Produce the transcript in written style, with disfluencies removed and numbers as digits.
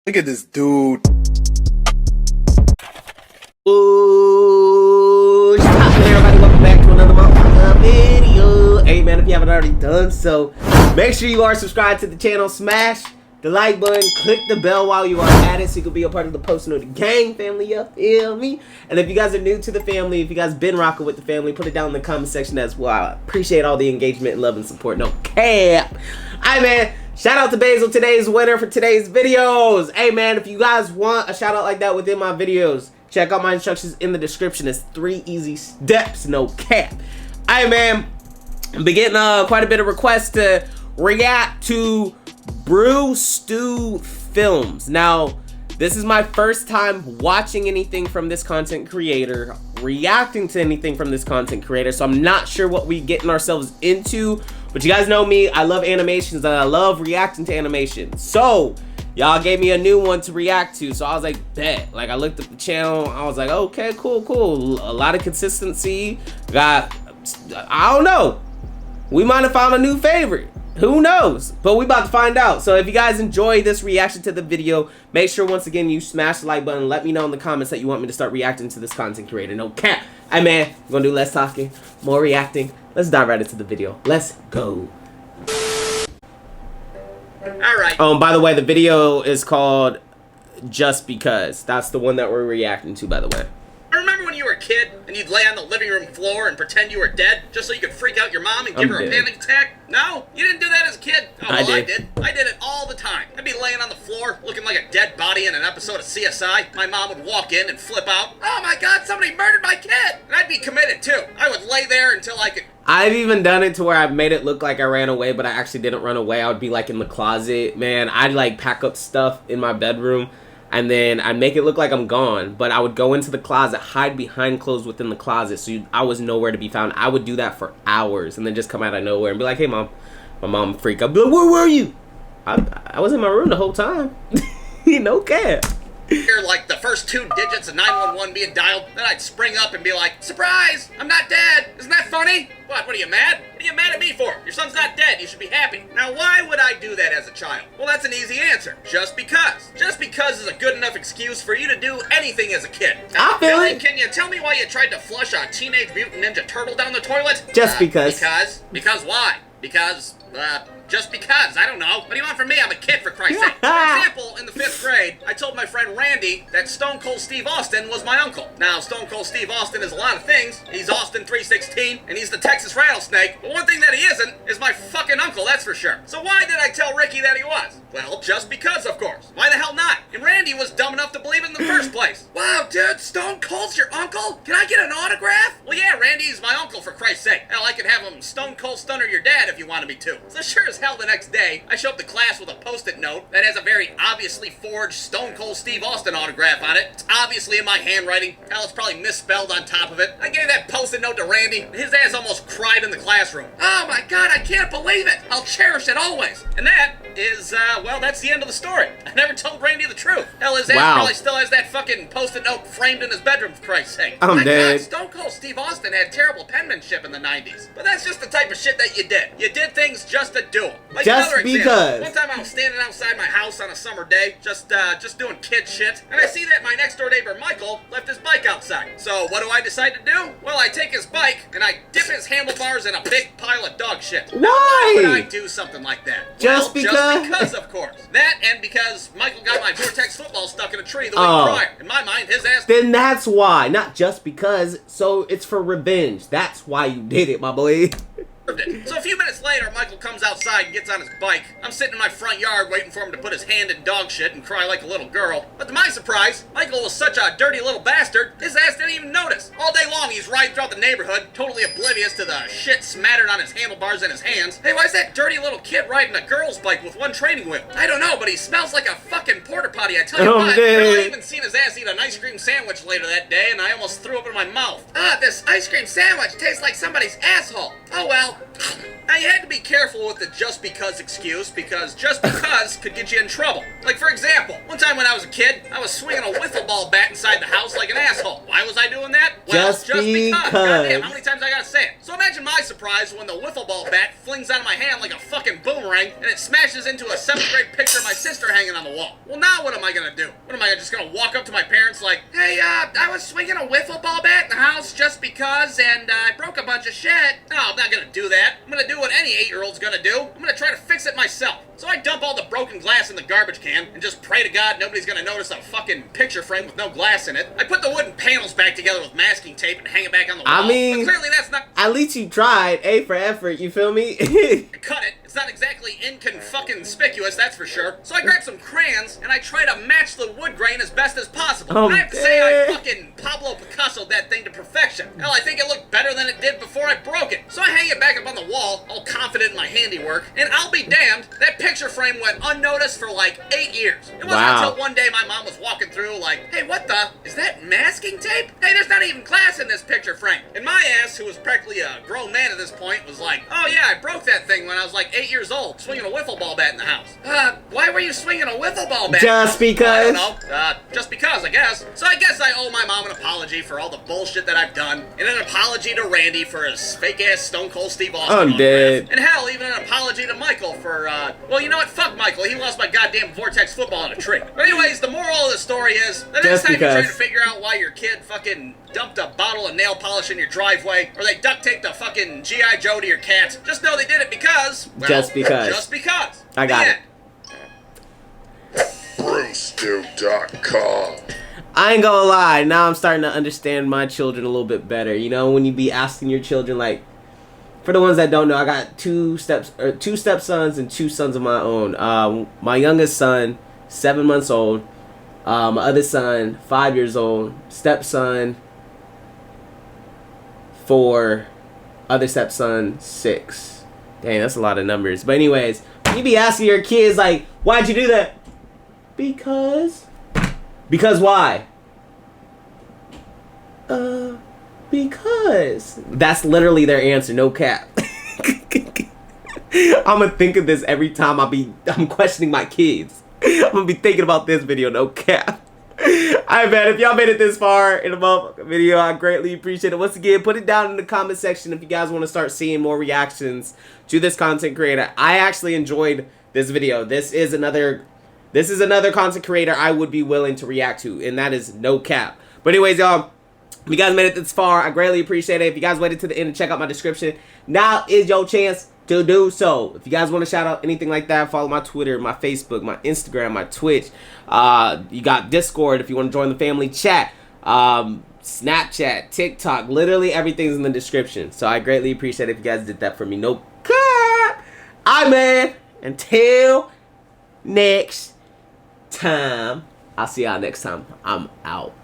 Look at this dude. Ooh, stop it, everybody. Welcome back to another motherfucking video. Hey man, if you haven't already done so, make sure you are subscribed to the channel. Smash the like button, click the bell while you are at it so you can be a part of the Post Note Gang family, you feel me? And if you guys are new to the family, if you guys been rocking with the family, put it down in the comment section as well. I appreciate all the engagement and love and support. No cap. Alright man, shout out to Basil, today's winner for today's videos. Hey man, if you guys want a shout out like that within my videos, check out my instructions in the description. It's 3 easy steps, no cap. Alright man, I've been getting quite a bit of requests to react to Brewstewfilms. Now, this is my first time watching anything from this content creator, reacting to anything from this content creator, so I'm not sure what we getting ourselves into. But you guys know me, I love animations and I love reacting to animations. So, y'all gave me a new one to react to, so I was like, bet. Like, I looked at the channel, I was like, okay, cool. A lot of consistency. I don't know. We might have found a new favorite. Who knows? But we about to find out. So if you guys enjoy this reaction to the video, make sure once again you smash the like button. Let me know in the comments that you want me to start reacting to this content creator. No cap. Hey man, we're gonna do less talking, more reacting. Let's dive right into the video. Let's go. Alright. By the way, the video is called Just Because. That's the one that we're reacting to, by the way. Remember when you were a kid and you'd lay on the living room floor and pretend you were dead just so you could freak out your mom and give her a panic attack? No? You didn't do that as a kid? Oh, well, I did. I did it all the time. I'd be laying on the floor looking like a dead body in an episode of CSI. My mom would walk in and flip out. Oh my god, somebody murdered my kid! And I'd be committed too. I would lay there until I could... I've even done it to where I've made it look like I ran away, but I actually didn't run away. I would be like in the closet. Man, I'd like pack up stuff in my bedroom and then I'd make it look like I'm gone, but I would go into the closet, hide behind clothes within the closet, so I was nowhere to be found. I would do that for hours and then just come out of nowhere and be like, hey mom. My mom would freak out. I'd be like, where were you? I was in my room the whole time. No care. Hear like the first 2 digits of 911 being dialed, then I'd spring up and be like, surprise, I'm not dead. Isn't that funny? What are you mad? What are you mad at me for? Your son's not dead, you should be happy. Now why would I do that as a child? Well, that's an easy answer. Just because. Just because is a good enough excuse for you to do anything as a kid. I feel it. Can you tell me why you tried to flush a Teenage Mutant Ninja Turtle down the toilet? Just because. Because why? Just because. I don't know. What do you want from me? I'm a kid, for Christ's sake. For example, in the 5th grade, I told my friend Randy that Stone Cold Steve Austin was my uncle. Now, Stone Cold Steve Austin is a lot of things. He's Austin 316, and he's the Texas Rattlesnake. But one thing that he isn't is my fucking uncle, that's for sure. So why did I tell Ricky that he was? Well, just because, of course. Why the hell not? And Randy was dumb enough to believe it in the first place. Wow, dude, Stone Cold's your uncle? Can I get an autograph? Well, yeah, Randy's my uncle, for Christ's sake. Hell, I could have him Stone Cold Stunner your dad if you wanted me to. So sure as hell the next day, I show up to class with a post-it note that has a very obviously forged Stone Cold Steve Austin autograph on it. It's obviously in my handwriting. Hell, it's probably misspelled on top of it. I gave that post-it note to Randy, and his ass almost cried in the classroom. Oh my god, I can't believe it! I'll cherish it always. And that is, well, that's the end of the story. I never told Randy the truth. Hell, his ass probably still has that fucking post-it note framed in his bedroom, for Christ's sake. I'm dead. God, Stone Cold Steve Austin had terrible penmanship in the 90s. But that's just the type of shit that you did. You did things just to do them. Like just because. One time I was standing outside my house on a summer day, just doing kid shit, and I see that my next door neighbor Michael left his bike outside. So what do I decide to do? Well, I take his bike and I dip his handlebars in a big pile of dog shit. Why? Now, why would I do something like that? Just because? Just because, of course. That and because Michael got my Vortex football stuck in a tree the week prior. In my mind, his ass... Then that's why. Not just because. So it's for revenge. That's why you did it, my boy. So a few minutes later, Michael comes outside and gets on his bike. I'm sitting in my front yard waiting for him to put his hand in dog shit and cry like a little girl. But to my surprise, Michael was such a dirty little bastard, his ass didn't even notice. All day long, he's riding throughout the neighborhood, totally oblivious to the shit smattered on his handlebars and his hands. Hey, why's that dirty little kid riding a girl's bike with one training wheel? I don't know, but he smells like a fucking porta potty, I tell you what. I even seen his ass eat an ice cream sandwich later that day, and I almost threw up in my mouth. This ice cream sandwich tastes like somebody's asshole. Oh well, wall. Now, you had to be careful with the just because excuse, because just because could get you in trouble. Like, for example, one time when I was a kid, I was swinging a wiffle ball bat inside the house like an asshole. Why was I doing that? Well, just because. Goddamn, how many times I gotta say it? So imagine my surprise when the wiffle ball bat flings out of my hand like a fucking boomerang, and it smashes into a 7th grade picture of my sister hanging on the wall. Well, now what am I gonna do? What am I just gonna walk up to my parents like, hey, I was swinging a wiffle ball bat in the house just because, and I broke a bunch of shit? No, I'm not gonna do that. I'm gonna do what any 8-year-old's gonna do. I'm gonna try to fix it myself. So I dump all the broken glass in the garbage can and just pray to God nobody's gonna notice a fucking picture frame with no glass in it. I put the wooden panels back together with masking tape and hang it back on the wall. I mean, but clearly that's not... At least you tried. A for effort, you feel me? Cut it. It's not exactly inconspicuous, that's for sure. So I grab some crayons and I try to match the wood grain as best as possible. I have to say I fucking Pablo Picasso'd that thing to perfection. Hell, I think it looked better than it did before I broke it. So I hang it back up on the wall, all confident in my handiwork, and I'll be damned, that picture frame went unnoticed for like 8 years. It wasn't until one day my mom was walking through like, hey, what the? Is that masking tape? Hey, there's not even glass in this picture frame. And my ass, who was practically a grown man at this point, was like, oh yeah, I broke that thing when I was like 8 years old, swinging a wiffle ball bat in the house. Why were you swinging a wiffle ball bat? Just because? Well, I don't know. Just because, I guess. So I guess I owe my mom an apology for all the bullshit that I've done, and an apology to Randy for his fake-ass Stone Cold Steve Austin I'm dead. And hell, even an apology to Michael for, well, you know what? Fuck Michael. He lost my goddamn Vortex football in a tree. But anyways, the moral of the story is, the next time you're trying to figure out why your kid fucking dumped a bottle of nail polish in your driveway, or they duct taped a fucking G.I. Joe to your cat, just know they did it because, well, just because. Just because. I got it. Brewstewfilms.com. I ain't gonna lie, now I'm starting to understand my children a little bit better. You know, when you be asking your children, like, for the ones that don't know, I got two stepsons and 2 sons of my own. My youngest son, 7 months old. My other son, 5 years old. Stepson, 4. Other stepson, 6. Dang, that's a lot of numbers. But anyways, you be asking your kids, like, why'd you do that? Because why? Because. That's literally their answer, no cap. I'm gonna think of this every time I'm questioning my kids. I'm gonna be thinking about this video, no cap. Alright, man, if y'all made it this far in a video, I greatly appreciate it. Once again, put it down in the comment section if you guys want to start seeing more reactions to this content creator. I actually enjoyed this video. This is another content creator I would be willing to react to, and that is no cap. But anyways, y'all, if you guys made it this far, I greatly appreciate it. If you guys waited to the end and check out my description, now is your chance to do so. If you guys want to shout out anything like that, follow my Twitter, my Facebook, my Instagram, my Twitch. You got Discord if you want to join the family chat. Snapchat, TikTok, literally everything's in the description. So I greatly appreciate it if you guys did that for me. No cap. Alright, man. Until next time. I'll see y'all next time. I'm out.